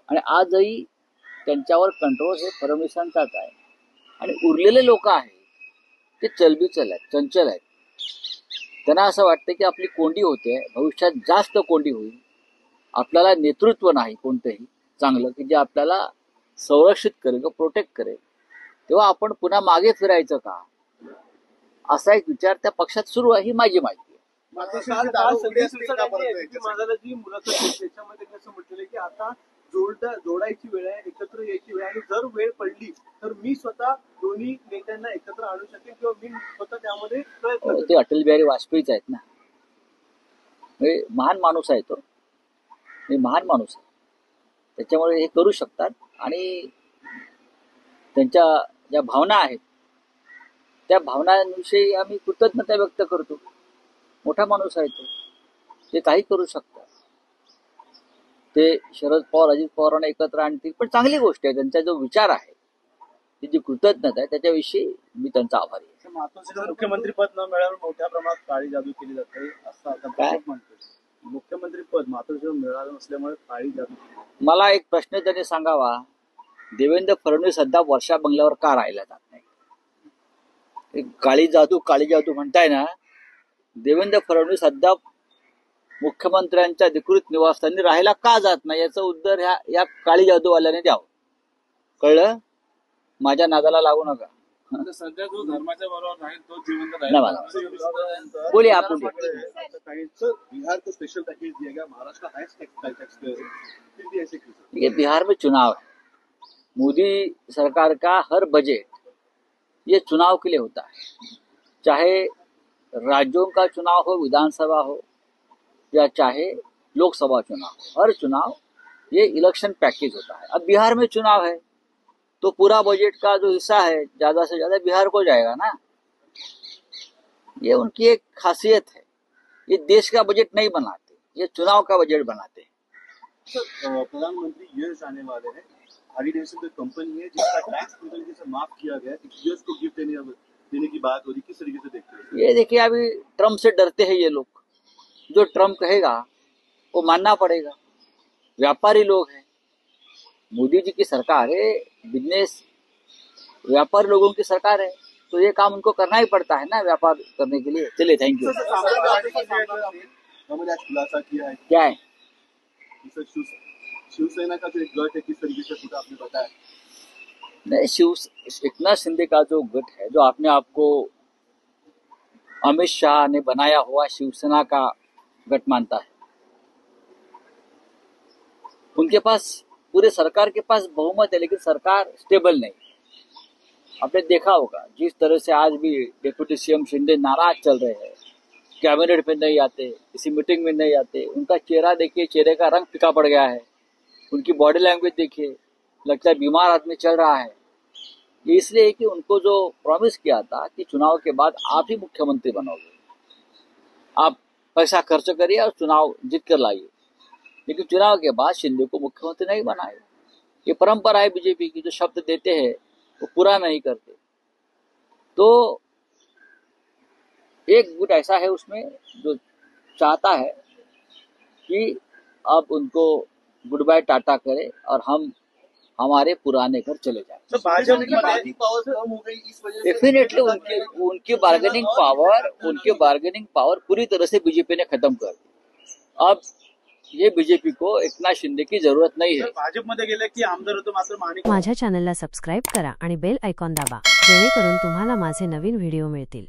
आणि आजही त्यांच्यावर कंट्रोल हे फडणवीसांचाच आहे. आणि उरलेले लोक आहेत ते चलबिचल आहेत, चंचल आहेत. त्यांना असं वाटतं की आपली कोंडी होते, भविष्यात जास्त कोंडी होईल, आपल्याला नेतृत्व नाही कोणतंही चांगलं की जे आपल्याला संरक्षित करेल किंवा प्रोटेक्ट करेल, तेव्हा आपण पुन्हा मागे फिरायचं का, असा एक विचार त्या पक्षात सुरू आहे. ही माझी माहिती आहे. जी मुलाखत त्याच्यामध्ये कसं म्हटलेलं की आता जोडायची वेळ आहे, एकत्र यायची वेळ, आणि जर वेळ पडली तर मी स्वतः दोन्ही नेत्यांना एकत्र आणू शकेन किंवा मी स्वतः त्यामध्ये प्रयत्न. ते अटल बिहारी वाजपेयीच आहेत ना, महान माणूस आहे तो, महान माणूस आहे. त्याच्यामुळे हे करू शकतात. आणि त्यांच्या ज्या भावना आहेत त्या भावनांविषयी आम्ही कृतज्ञता व्यक्त करतो. मोठा माणूस आहे तो, ते काही करू शकतात. ते शरद पवार अजित पवारांना एकत्र आणतील, पण चांगली गोष्ट आहे. त्यांचा जो विचार आहे, ती जी कृतज्ञता आहे, त्याच्याविषयी मी त्यांचा आभारी आहे. मातोश्रीला मुख्यमंत्री पद न मिळाल्यावर मोठ्या प्रमाणात काळी जादू केली जाते असं आता काय म्हणतो. मुख्यमंत्री पद मातोश्रीला मिळालं नसल्यामुळे काळी जादू. मला एक प्रश्न त्यांनी सांगावा, देवेंद्र फडणवीस सध्या वर्षा बंगल्यावर का राहिला जात नाही? काळी जादू म्हणताय ना. देवेंद्र फडणवीस सध्या मुख्यमंत्र्यांच्या अधिकृत निवासस्थानी राहायला का जात नाही, याचं उत्तर या काळी जादूवाल्याने द्यावं. कळलं? माझ्या नादाला लागू नका. सध्या जो धर्माच्या बरोबर राहील तो जिवंत राहील. बोलिए आप. बिहार को स्पेशल पैकेज दिया गया, महाराष्ट्र हाईएस्ट टैक्स पेयर। ये बिहार में चुनाव है, मोदी सरकार का हर बजट ये चुनाव के लिए होता है, चाहे राज्यों का चुनाव हो, विधानसभा हो, या चाहे लोकसभा चुनाव, हर चुनाव ये इलेक्शन पैकेज होता है। अब बिहार में चुनाव है तो पूरा बजट का जो हिस्सा है ज्यादा से ज्यादा बिहार को जाएगा ना। ये उनकी एक खासियत है, ये देश का बजट नहीं बनाते, ये चुनाव का बजट बनाते हैं। प्रधानमंत्री यश आने वाले हैं, आरी डेविसन कंपनी है जिसका टैक्स पूरी तरीके से माफ किया गया, यश को गिफ्ट देने की बात हो रही, किस तरीके से देखते हैं? ये देखिए, अभी ट्रम्प से डरते हैं ये लोग, जो ट्रम्प कहेगा वो मानना पड़ेगा। व्यापारी लोग हैं, मोदी जी की सरकार है, बिजनेस व्यापारी लोगों की सरकार है, तो ये काम उनको करना ही पड़ता है ना, व्यापार करने के लिए। चलिए, थैंक यू। खुलासा किया है क्या है? शिवसेना का जो एक गट है, किस तरीके से पूरा आपने बताया? नहीं, एकनाथ शिंदे का जो गट है, जो आपने आपको अमित शाह ने बनाया हुआ शिवसेना का गट मानता है, उनके पास, पूरे सरकार के पास बहुमत है, लेकिन सरकार स्टेबल नहीं। आपने देखा होगा जिस तरह से आज भी डिप्टी सीएम शिंदे नाराज चल रहे हैं, कैबिनेट में नहीं आते, किसी मीटिंग में नहीं आते, उनका चेहरा देखिए, चेहरे का रंग फीका पड़ गया है, उनकी बॉडी लैंग्वेज देखिए, लगता है बीमार आदमी चल रहा है। ये इसलिए कि उनको जो प्रॉमिस किया था कि चुनाव के बाद आप ही मुख्यमंत्री बनोगे, आप पैसा खर्च करिए और चुनाव जीत कर लाइए, लेकिन चुनाव के बाद शिंदे को मुख्यमंत्री नहीं बनाए। ये परंपरा है बीजेपी की, जो शब्द देते हैं वो पूरा नहीं करते। तो एक गुट ऐसा है उसमें जो चाहता है कि अब उनको गुड बाय टाटा करे और हम हमारे पुराने घर चले जाए। तो भाजपा की बार्गेनिंग पावर कम हो गई इस वजह से? डेफिनेटली उनकी बार्गेनिंग पावर पूरी तरह से बीजेपी ने खत्म कर दी। अब ये बीजेपी को एकनाथ शिंदे की जरूरत नहीं है। भाजपमध्ये गेले की आमदार होतो मात्र माणिक। माझ्या चॅनलला सबस्क्राइब करा आणि बेल आयकॉन दाबा, जेणेकरून तुम्हाला माझे नवीन व्हिडिओ मिळतील।